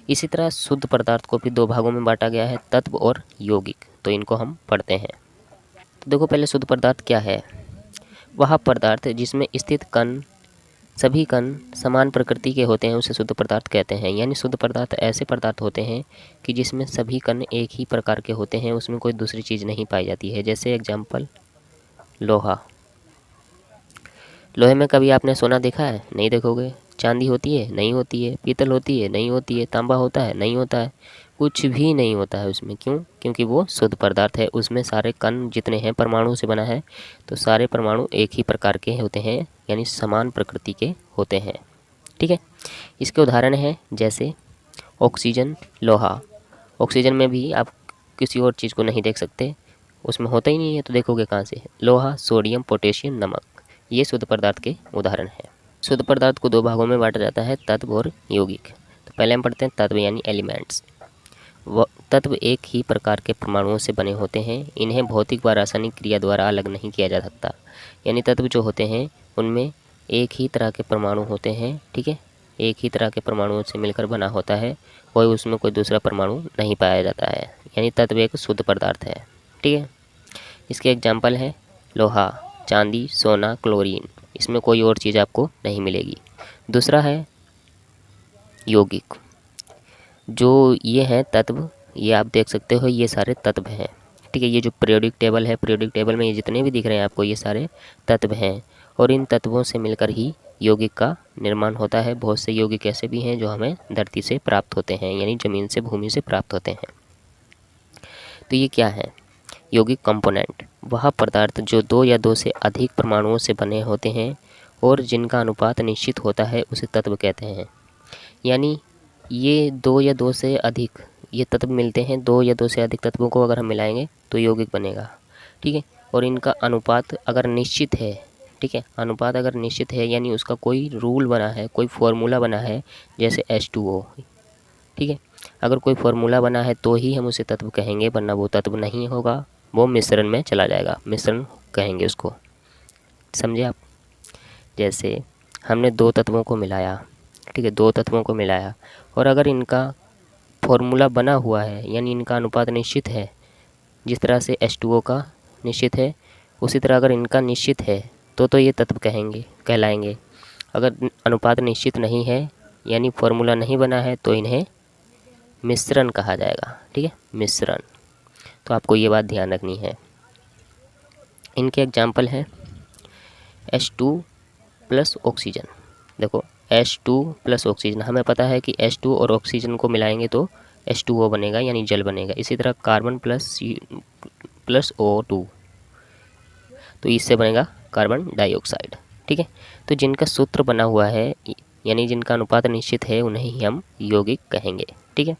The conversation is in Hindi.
इसी तरह शुद्ध पदार्थ को भी दो भागों में बांटा गया है, तत्व और यौगिक। तो इनको हम पढ़ते हैं। तो देखो पहले शुद्ध पदार्थ क्या है। वह पदार्थ जिसमें स्थित कण, सभी कण समान प्रकृति के होते हैं उसे शुद्ध पदार्थ कहते हैं। यानी शुद्ध पदार्थ ऐसे पदार्थ होते हैं कि जिसमें सभी कण एक ही प्रकार के होते हैं, उसमें कोई दूसरी चीज़ नहीं पाई जाती है। जैसे एग्जाम्पल लोहा। लोहे में कभी आपने सोना देखा है? नहीं देखोगे। चांदी होती है? नहीं होती है। पीतल होती है? नहीं होती है। तांबा होता है? नहीं होता है। कुछ भी नहीं होता है उसमें। क्यों? क्योंकि वो शुद्ध पदार्थ है। उसमें सारे कण जितने हैं परमाणु से बना है, तो सारे परमाणु एक ही प्रकार के होते हैं, यानी समान प्रकृति के होते हैं। ठीक है। इसके उदाहरण हैं जैसे ऑक्सीजन, लोहा। ऑक्सीजन में भी आप किसी और चीज़ को नहीं देख सकते, उसमें होता ही नहीं है, तो देखोगे कहाँ से? लोहा, सोडियम, पोटेशियम, नमक, ये शुद्ध पदार्थ के उदाहरण हैं। शुद्ध पदार्थ को दो भागों में बांटा जाता है, तत्व और यौगिक। तो पहले हम पढ़ते हैं तत्व यानी एलिमेंट्स। वह तत्व एक ही प्रकार के परमाणुओं से बने होते हैं। इन्हें भौतिक व रासायनिक क्रिया द्वारा अलग नहीं किया जा सकता। यानी तत्व जो होते हैं उनमें एक ही तरह के परमाणु होते हैं। ठीक है, एक ही तरह के परमाणुओं से मिलकर बना होता है, कोई उसमें कोई दूसरा परमाणु नहीं पाया जाता है। यानी तत्व एक शुद्ध पदार्थ है। ठीक है। इसके एग्जाम्पल है लोहा, चांदी, सोना, क्लोरीन। इसमें कोई और चीज़ आपको नहीं मिलेगी। दूसरा है यौगिक। जो ये हैं तत्व, ये आप देख सकते हो, ये सारे तत्व हैं। ठीक है, ये जो पीरियोडिक टेबल है, पीरियोडिक टेबल में ये जितने भी दिख रहे हैं आपको, ये सारे तत्व हैं। और इन तत्वों से मिलकर ही यौगिक का निर्माण होता है। बहुत से यौगिक ऐसे भी हैं जो हमें धरती से प्राप्त होते हैं, यानी ज़मीन से, भूमि से प्राप्त होते हैं। तो ये क्या है? यौगिक कंपोनेंट वह पदार्थ जो दो या दो से अधिक परमाणुओं से बने होते हैं और जिनका अनुपात निश्चित होता है, उसे तत्व कहते हैं। यानी ये दो या दो से अधिक ये तत्व मिलते हैं, दो या दो से अधिक तत्वों को अगर हम मिलाएंगे तो यौगिक बनेगा। ठीक है, और इनका अनुपात अगर निश्चित है, ठीक है, अनुपात अगर निश्चित है यानी उसका कोई रूल बना है, कोई फॉर्मूला बना है, जैसे H2O। ठीक है, अगर कोई फॉर्मूला बना है तो ही हम उसे तत्व कहेंगे, वरना वो तत्व नहीं होगा, वो मिश्रण में चला जाएगा, मिश्रण कहेंगे उसको। समझे आप? जैसे हमने दो तत्वों को मिलाया, ठीक है, दो तत्वों को मिलाया, और अगर इनका फॉर्मूला बना हुआ है यानी इनका अनुपात निश्चित है, जिस तरह से H2O का निश्चित है, उसी तरह अगर इनका निश्चित है तो ये तत्व कहलाएंगे। अगर अनुपात निश्चित नहीं है यानी फॉर्मूला नहीं बना है तो इन्हें मिश्रण कहा जाएगा। ठीक है, मिश्रण। तो आपको ये बात ध्यान रखनी है। इनके एग्जाम्पल हैं H2 प्लस ऑक्सीजन। देखो H2 प्लस ऑक्सीजन, हमें पता है कि H2 और ऑक्सीजन को मिलाएंगे तो H2O बनेगा, यानी जल बनेगा। इसी तरह कार्बन प्लस O2, तो इससे बनेगा कार्बन डाइऑक्साइड। ठीक है, तो जिनका सूत्र बना हुआ है यानी जिनका अनुपात निश्चित है, उन्हें ही हम यौगिक कहेंगे। ठीक है।